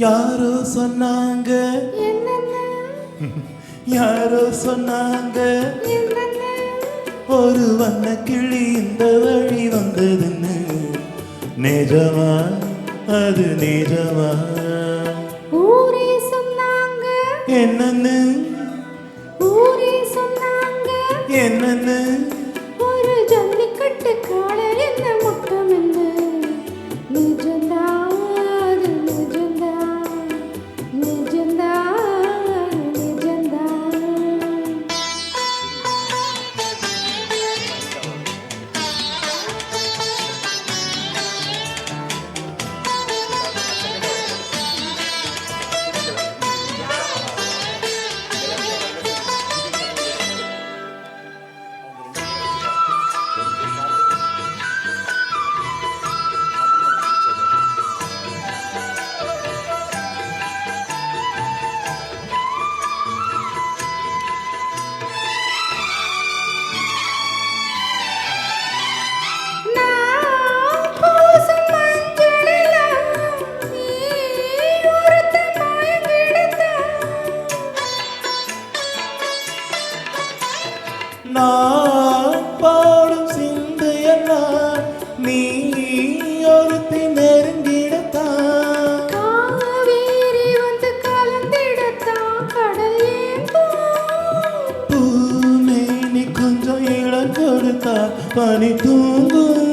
யாரோ சொன்னாங்க, யாரோ சொன்னாங்க, ஒரு வண்ண கிளி இந்த வழி வந்ததுன்னு. நிஜமா அது நிஜமா? ஊரே சொன்னாங்க என்னன்னு, ஊரே சொன்னாங்க என்னன்னு, ஒரு ஜல்லிக்கட்டு காளை என்ன முட்டம் என்ன நிஜந்தா அது நிஜந்தா நிஜந்தா நிஜந்தா. நான் பாடும் சிந்தையெல்லாம் நீ ஒருத்தி நெருங்கிடத்தான். காவேரி வந்து கலந்திடத்தான் கடல் ஏங்கும். பூமேனி கொஞ்சம் இடம் கொடுத்தா பனி தூங்கும்.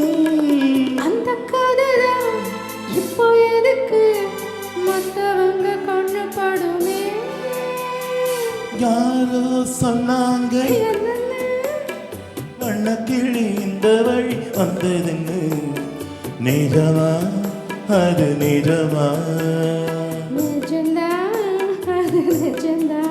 அந்த கதைதான் இப்போ எதுக்கு மத்தவங்க கண்ணு படுமே. யாரோ சொன்னாங்க, என்னன்னு வண்ணக்கிளி இந்த வழி வந்ததுன்னு. நிஜமா அது நிஜமா? நிஜந்தா அது நிஜந்தா.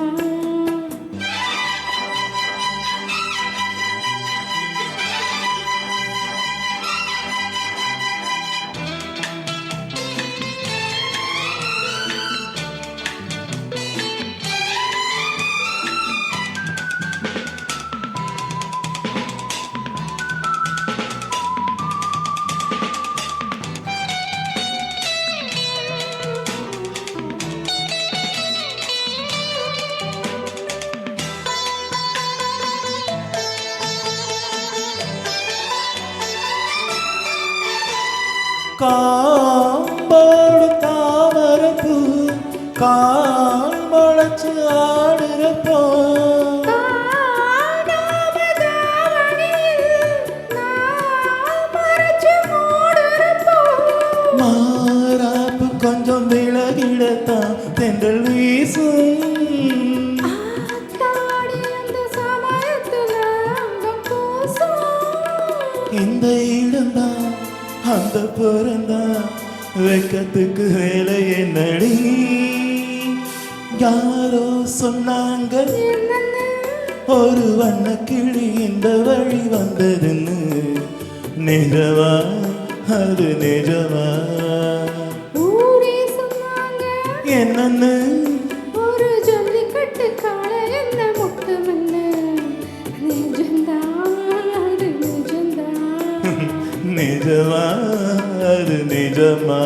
காம்போடு தாமரப்பூ கால் முளைச்சு ஆடுறப்போ மாறாப்பு கொஞ்சம் விலகிடத்தான் தென்றல் வீசும். இந்த இடம்தான் அந்த புறந்தான் வெக்கத்துக்கு வேலை என்னடி. யாரோ சொன்னாங்க, ஒரு வண்ண கிளி இந்த வழி வந்ததுன்னு. நிஜமா அது நிஜமா? ஊரே சொன்னாங்க என்னன்னு, ஒரு ஜல்லிக்கட்டு காளை என்ன முட்டம் என்ன நிஜந்தா அது நிஜந்தா நிஜமா அது நிஜமா?